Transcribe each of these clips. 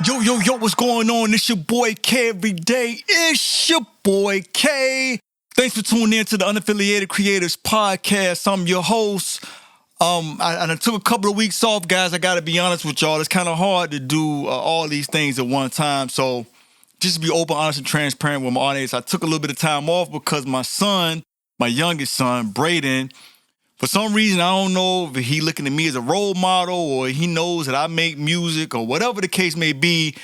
Yo, what's going on? It's your boy K every day. It's your boy K. Thanks for tuning in to the Unaffiliated Creators Podcast. I'm your host. I took a couple of weeks off, guys. I got to be honest with y'all. It's kind of hard to do all these things at one time. So just to be open, honest, and transparent with my audience, I took a little bit of time off because my son, my youngest son, Braden, for some reason, I don't know if he looking at me as a role model or he knows that I make music or whatever the case may be.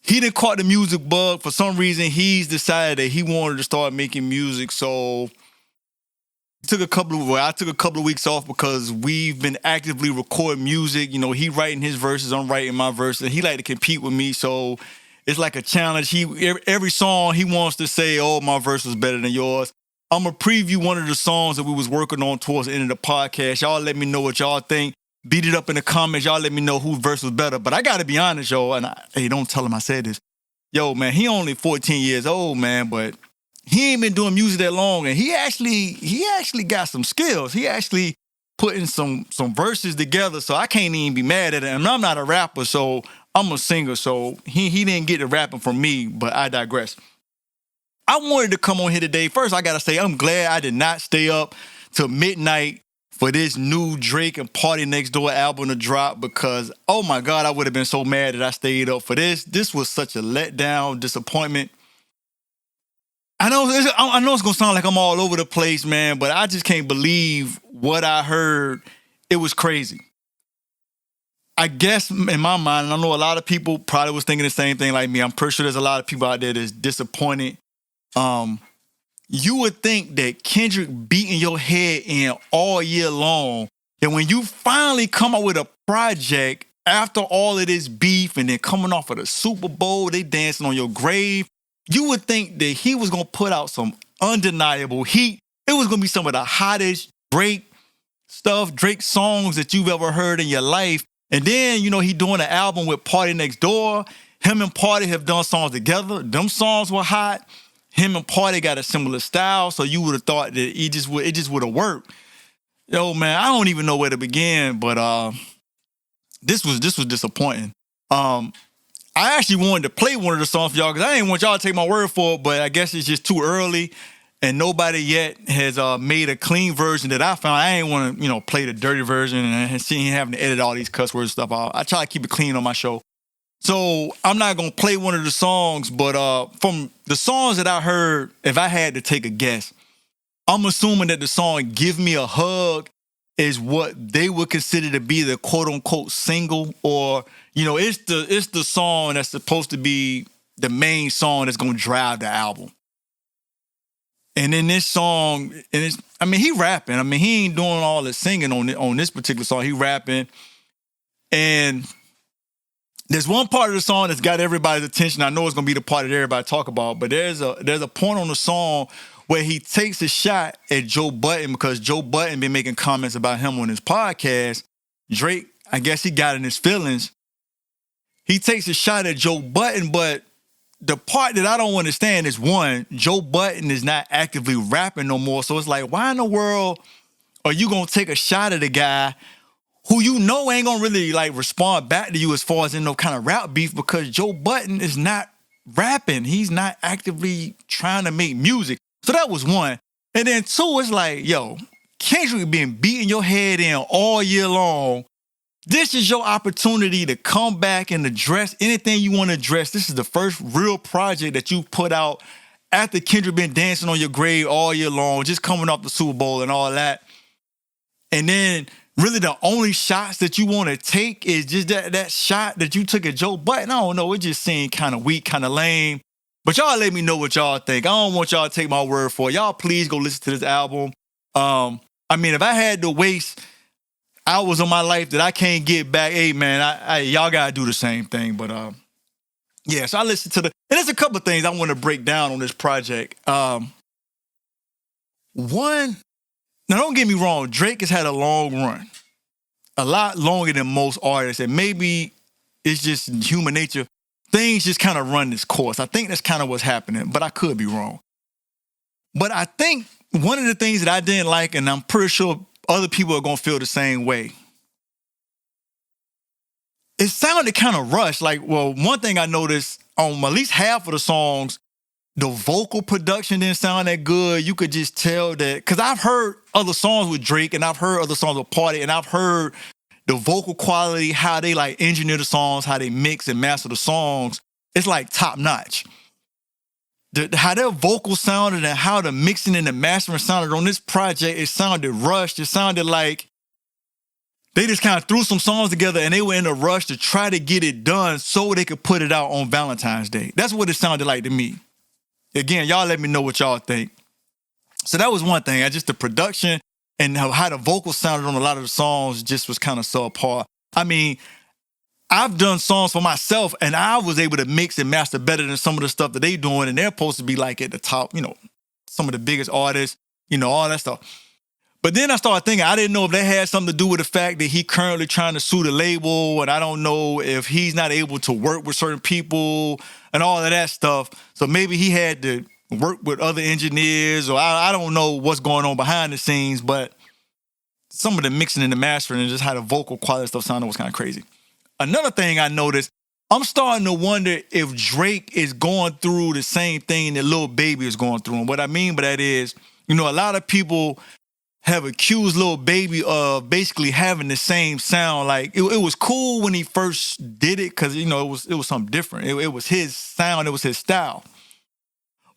He done caught the music bug. For some reason, he's decided that he wanted to start making music. So I took a couple of weeks off because we've been actively recording music. You know, he writing his verses, I'm writing my verses. He like to compete with me, so it's like a challenge. Every song he wants to say, "Oh, my verse was better than yours." I'm going to preview one of the songs that we was working on towards the end of the podcast. Y'all let me know what y'all think. Beat it up in the comments. Y'all let me know whose verse was better. But I got to be honest, yo, and hey, don't tell him I said this. Yo, man, he only 14 years old, man, but he ain't been doing music that long, and he actually got some skills. He actually putting some verses together, so I can't even be mad at him. And I'm not a rapper, so I'm a singer, so he didn't get the rapping from me, but I digress. I wanted to come on here today. First, I got to say I'm glad I did not stay up till midnight for this new Drake and PARTYNEXTDOOR album to drop because, oh my God, I would have been so mad that I stayed up for this. This was such a letdown, disappointment. I know it's going to sound like I'm all over the place, man, but I just can't believe what I heard. It was crazy. I guess in my mind, and I know a lot of people probably was thinking the same thing like me. I'm pretty sure there's a lot of people out there that's disappointed. You would think that Kendrick beating your head in all year long, and when you finally come out with a project after all of this beef and then coming off of the Super Bowl, they dancing on your grave, you would think that he was going to put out some undeniable heat. It was going to be some of the hottest Drake songs that you've ever heard in your life. And then, you know, he doing an album with PARTYNEXTDOOR. Him and Party have done songs together. Them songs were hot. Him and Party got a similar style, so you would have thought that it just would have worked. Yo, man, I don't even know where to begin, but this was disappointing. I actually wanted to play one of the songs for y'all because I didn't want y'all to take my word for it, but I guess it's just too early, and nobody yet has made a clean version that I found. I ain't want to, play the dirty version and see him having to edit all these cuss words and stuff. I try to keep it clean on my show. So I'm not going to play one of the songs, but from the songs that I heard, if I had to take a guess, I'm assuming that the song Give Me a Hug is what they would consider to be the quote-unquote single, or, it's the song that's supposed to be the main song that's going to drive the album. And in this song, he rapping. He ain't doing all the singing on this particular song. He rapping. And there's one part of the song that's got everybody's attention. I know it's going to be the part that everybody talk about, but there's a point on the song where he takes a shot at Joe Budden because Joe Budden been making comments about him on his podcast. Drake, I guess he got in his feelings. He takes a shot at Joe Budden, but the part that I don't understand is, one, Joe Budden is not actively rapping no more. So it's like, why in the world are you going to take a shot at a guy who ain't gonna really respond back to you as far as in no kind of rap beef, because Joe Budden is not rapping. He's not actively trying to make music. So that was one. And then two, it's like, yo, Kendrick been beating your head in all year long. This is your opportunity to come back and address anything you want to address. This is the first real project that you put out after Kendrick been dancing on your grave all year long, just coming off the Super Bowl and all that. And then really the only shots that you want to take is just that shot that you took at Joe Budden. I don't know. It just seemed kind of weak, kind of lame. But y'all let me know what y'all think. I don't want y'all to take my word for it. Y'all please go listen to this album. If I had to waste hours of my life that I can't get back, hey, man, y'all got to do the same thing. But, so I listened to and there's a couple of things I want to break down on this project. One, now, don't get me wrong, Drake has had a long run, a lot longer than most artists, and maybe it's just human nature. Things just kind of run this course. I think that's kind of what's happening, but I could be wrong. But I think one of the things that I didn't like, and I'm pretty sure other people are going to feel the same way, it sounded kind of rushed. Like, well, one thing I noticed on at least half of the songs, the vocal production didn't sound that good. You could just tell that, because I've heard other songs with Drake and I've heard other songs with Party, and I've heard the vocal quality, how they like engineer the songs, how they mix and master the songs. It's like top notch. How their vocals sounded and how the mixing and the mastering sounded on this project, it sounded rushed. It sounded like they just kind of threw some songs together and they were in a rush to try to get it done so they could put it out on Valentine's Day. That's what it sounded like to me. Again, y'all let me know what y'all think. So that was one thing. Just the production and how the vocals sounded on a lot of the songs just was kind of subpar. I mean, I've done songs for myself and I was able to mix and master better than some of the stuff that they doing, and they're supposed to be like at the top, some of the biggest artists, all that stuff. But then I started thinking, I didn't know if that had something to do with the fact that he currently trying to sue the label, and I don't know if he's not able to work with certain people and all of that stuff. So maybe he had to work with other engineers, or I don't know what's going on behind the scenes, but some of the mixing and the mastering and just how the vocal quality stuff sounded was kind of crazy. Another thing I noticed, I'm starting to wonder if Drake is going through the same thing that Lil Baby is going through. And what I mean by that is, a lot of people have accused Lil Baby of basically having the same sound. Like it was cool when he first did it because it was something different. It was his sound, it was his style.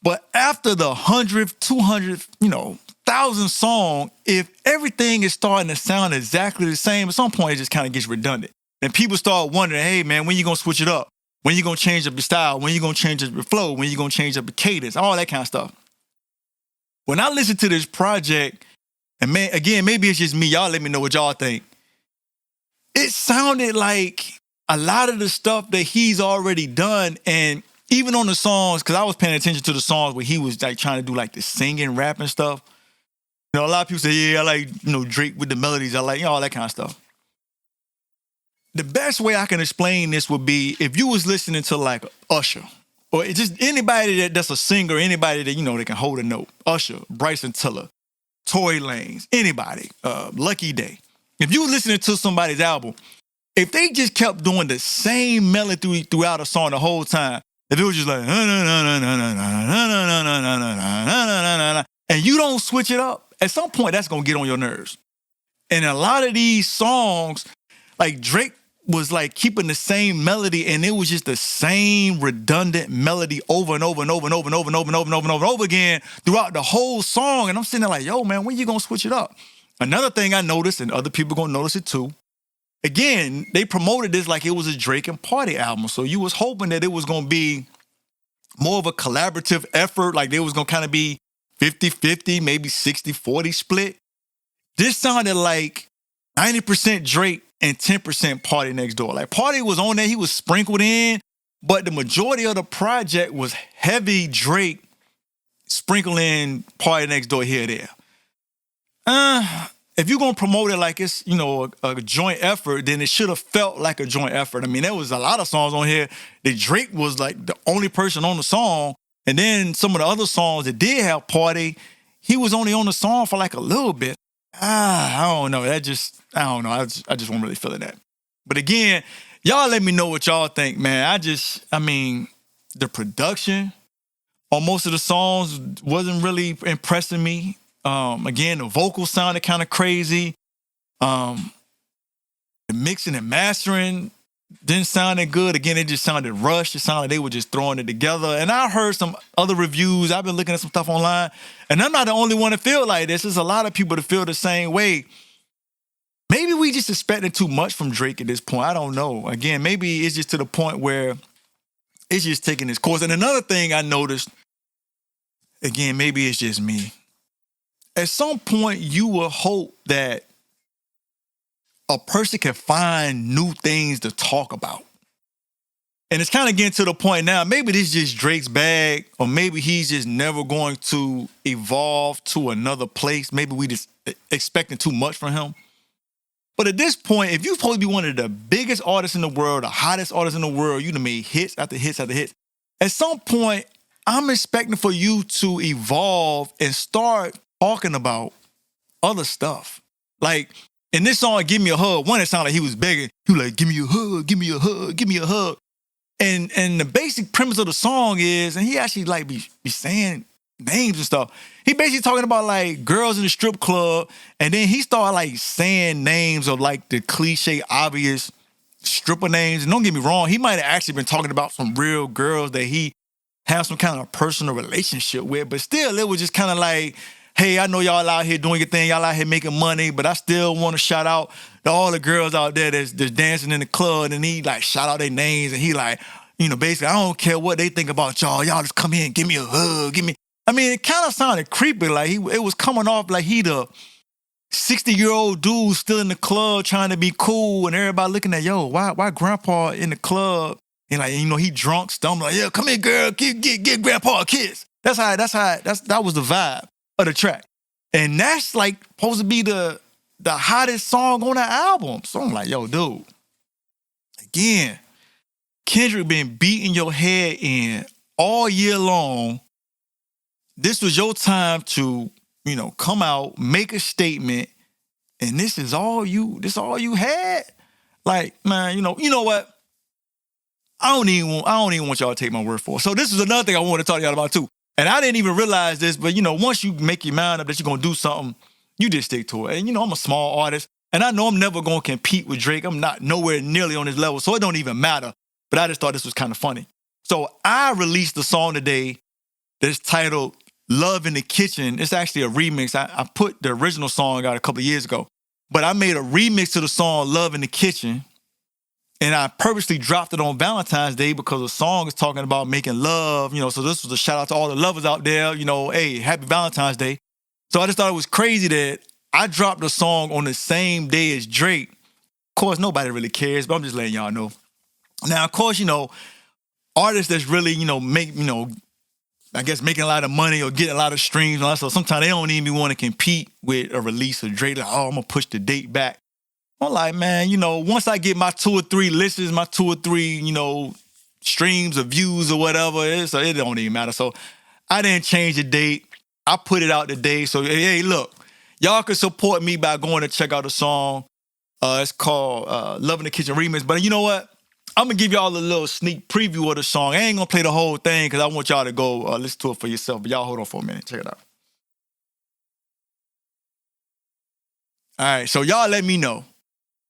But after the 100th, 200th, 1,000th song, if everything is starting to sound exactly the same, at some point it just kind of gets redundant. And people start wondering, hey man, when you gonna switch it up? When you gonna change up your style? When you gonna change up your flow? When you gonna change up your cadence? All that kind of stuff. When I listen to this project, and man, again, maybe it's just me. Y'all let me know what y'all think. It sounded like a lot of the stuff that he's already done, and even on the songs, because I was paying attention to the songs where he was like trying to do like the singing, rapping stuff. A lot of people say, yeah, I like, Drake with the melodies. I like, all that kind of stuff. The best way I can explain this would be if you was listening to like Usher, or just anybody that's a singer, anybody that, that can hold a note. Usher, Bryson Tiller, Tory Lanez, anybody, Lucky Day. If you were listening to somebody's album, if they just kept doing the same melody throughout a song the whole time, if it was just like, and you don't switch it up, at some point that's going to get on your nerves. And a lot of these songs, like Drake was like keeping the same melody, and it was just the same redundant melody over and over and over and over and over and over and over and over and over and over again throughout the whole song. And I'm sitting there like, yo, man, when you gonna switch it up? Another thing I noticed, and other people gonna notice it too, again, they promoted this like it was a Drake and Party album. So you was hoping that it was gonna be more of a collaborative effort, like they was gonna kind of be 50-50, maybe 60-40 split. This sounded like 90% Drake and 10% PARTYNEXTDOOR. Like Party was on there, he was sprinkled in, but the majority of the project was heavy Drake sprinkling PARTYNEXTDOOR here or there. If you're gonna promote it like it's, a joint effort, then it should have felt like a joint effort. I mean, there was a lot of songs on here that Drake was like the only person on the song, and then some of the other songs that did have Party, he was only on the song for like a little bit. I don't know. I don't know. I just wasn't really feeling that. But again, y'all let me know what y'all think, man. The production on most of the songs wasn't really impressing me. Again, the vocals sounded kind of crazy. The mixing and mastering didn't sound that good. Again, it just sounded rushed. It sounded like they were just throwing it together. And I heard some other reviews. I've been looking at some stuff online, and I'm not the only one to feel like this. There's a lot of people that feel the same way. Maybe we just expecting too much from Drake at this point. I don't know. Again, maybe it's just to the point where it's just taking its course. And another thing I noticed, again, maybe it's just me. At some point, you will hope that a person can find new things to talk about. And it's kind of getting to the point now, maybe this is just Drake's bag, or maybe he's just never going to evolve to another place. Maybe we just expecting too much from him. But at this point, if you're supposed to be one of the biggest artists in the world, the hottest artists in the world, you done made hits after hits after hits. At some point, I'm expecting for you to evolve and start talking about other stuff. Like, in this song, Give Me a Hug, one, it sounded like he was begging. He was like, give me a hug, give me a hug, give me a hug. And the basic premise of the song is, and he actually like be saying names and stuff. He basically talking about like girls in the strip club, and then he started like saying names of like the cliche, obvious stripper names. And don't get me wrong, he might have actually been talking about some real girls that he has some kind of personal relationship with, but still, it was just kind of like, hey, I know y'all out here doing your thing, y'all out here making money, but I still want to shout out to all the girls out there that's dancing in the club, and he like shout out their names, and he like, you know, basically, I don't care what they think about y'all just come here and give me a hug, give me. I mean, it kind of sounded creepy, like it was coming off like he the 60-year-old dude still in the club trying to be cool, and everybody looking at, yo, why grandpa in the club? And like, you know, he drunk, stumbling, like, yeah, come here, girl, get grandpa a kiss. That was the vibe of the track. And that's like supposed to be the hottest song on the album. So I'm like, yo, dude, again, Kendrick been beating your head in all year long. This was your time to, you know, come out, make a statement, and this is all you had? Like, man, you know what? I don't even want y'all to take my word for it. So this is another thing I want to talk to y'all about too. And I didn't even realize this, but you know, once you make your mind up that you're gonna do something, you just stick to it. And you know, I'm a small artist, and I know I'm never gonna compete with Drake. I'm not nowhere nearly on his level, so it don't even matter. But I just thought this was kind of funny. So I released a song today that's titled Love in the Kitchen. It's actually a remix. I put the original song out a couple of years ago, but I made a remix to the song Love in the Kitchen. And I purposely dropped it on Valentine's Day because the song is talking about making love, you know, so this was a shout out to all the lovers out there, you know, hey, happy Valentine's Day. So I just thought it was crazy that I dropped a song on the same day as Drake. Of course, nobody really cares, but I'm just letting y'all know. Now, of course, you know, artists that's really, you know, I guess making a lot of money or getting a lot of streams and all that stuff, sometimes they don't even want to compete with a release of Drake. Like, oh, I'm going to push the date back. I'm like, man, you know, once I get my 2 or 3 listens, my 2 or 3, you know, streams or views or whatever, it don't even matter. So I didn't change the date. I put it out today. So, hey, look, y'all can support me by going to check out the song. It's called Love in the Kitchen Remix. But you know what? I'm going to give y'all a little sneak preview of the song. I ain't going to play the whole thing because I want y'all to go listen to it for yourself. But y'all hold on for a minute. Check it out. All right, so y'all let me know.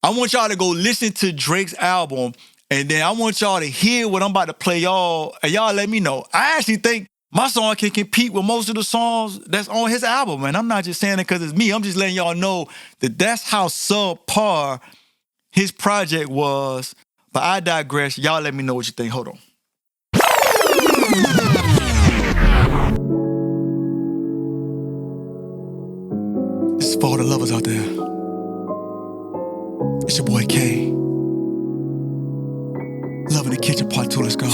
I want y'all to go listen to Drake's album, and then I want y'all to hear what I'm about to play y'all, and y'all let me know. I actually think my song can compete with most of the songs that's on his album, and I'm not just saying it because it's me. I'm just letting y'all know that that's how subpar his project was. But I digress. Y'all let me know what you think. Hold on. This is for all the lovers out there. It's your boy K. Love in the Kitchen Part 2, let's go. We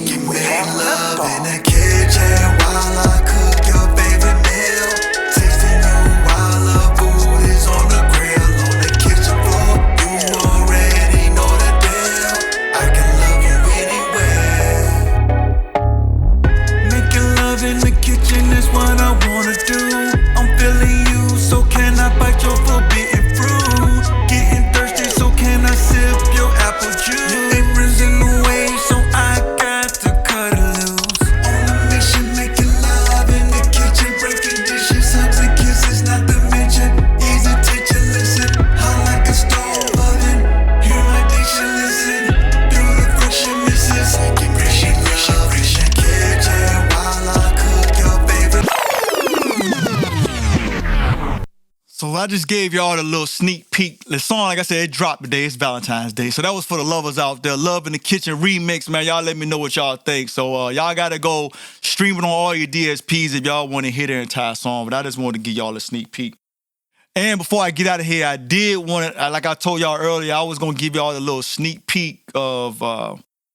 can make love in the kitchen while I cook your favorite meal. Tasting you while the food is on the grill, on the kitchen floor. You already know the deal. I can love you anywhere. Making love in the kitchen is what I wanna do. I'm feeling you, so can I bite your forbidden fruit? Getting thirsty, so can I sip your apple juice? Your apron's in the way, so I got to cut it loose. On a mission, making love in the kitchen, breaking dishes, hugs and kisses, not to mention easy attention. Listen, hot like a stove oven. Hear my diction, listen through the friction misses. Making love in the kitchen while I cook your favorite. So I just gave y'all a little sneak peek. The song, like I said, it dropped today. It's Valentine's Day. So that was for the lovers out there. Love in the Kitchen remix, man. Y'all let me know what y'all think. So y'all got to go stream it on all your DSPs if y'all want to hear the entire song. But I just wanted to give y'all a sneak peek. And before I get out of here, I did want to, like I told y'all earlier, I was going to give y'all a little sneak peek of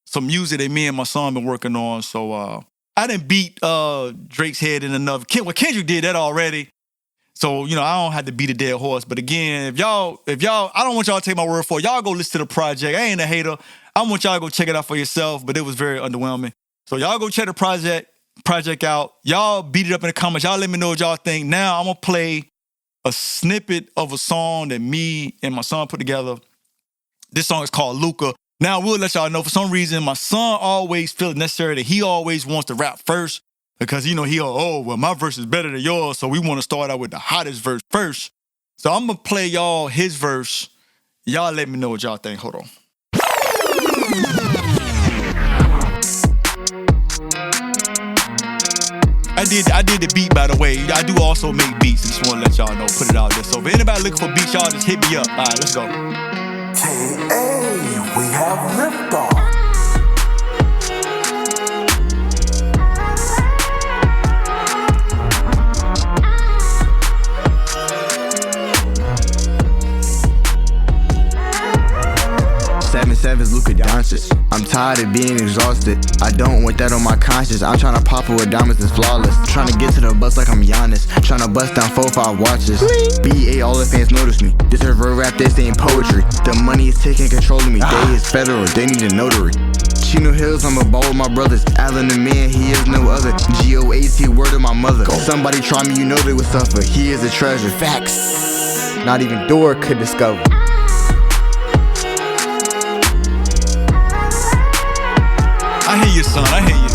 some music that me and my son been working on. So I didn't beat Drake's head in enough. Well, Kendrick did that already. So, you know, I don't have to beat a dead horse. But again, if y'all, I don't want y'all to take my word for it. Y'all go listen to the project. I ain't a hater. I want y'all to go check it out for yourself, but it was very underwhelming. So y'all go check the project out. Y'all beat it up in the comments. Y'all let me know what y'all think. Now I'm going to play a snippet of a song that me and my son put together. This song is called Luca. Now, I will let y'all know, for some reason, my son always feels necessary that he always wants to rap first because, well, my verse is better than yours, so we want to start out with the hottest verse first. So I'm going to play y'all his verse. Y'all let me know what y'all think. Hold on. I did the beat, by the way. I do also make beats. I just want to let y'all know, put it out there. So if anybody looking for beats, y'all just hit me up. All right, let's go. K.A. we have liftoff. Sevens, Luka Doncic. I'm tired of being exhausted. I don't want that on my conscience. I'm trying to pop it with diamonds that's flawless. Trying to get to the bus like I'm Giannis. Trying to bust down 4-5 watches. BA, all the fans notice me. This is real rap, this ain't poetry. The money is taking control of me. They is federal, they need a notary. Chino Hills, I'm a ball with my brothers. Allen the man, he is no other. GOAT, word of my mother. Somebody try me, you know they would suffer. He is a treasure. Facts. Not even Door could discover. I hear you, son. I hear you.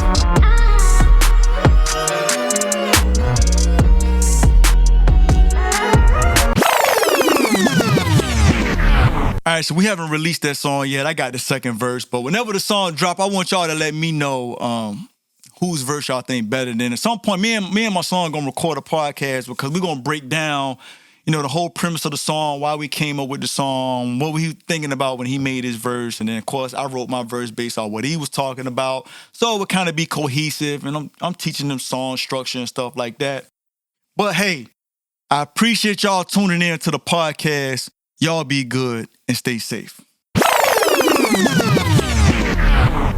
All right, so we haven't released that song yet. I got the second verse, but whenever the song drop, I want y'all to let me know whose verse y'all think better than. At some point, me and my son gonna record a podcast because we're gonna break down, the whole premise of the song, why we came up with the song, what was he thinking about when he made his verse, and then of course I wrote my verse based on what he was talking about, so it would kind of be cohesive. And I'm teaching them song structure and stuff like that. But hey, I appreciate y'all tuning in to the podcast. Y'all be good and stay safe.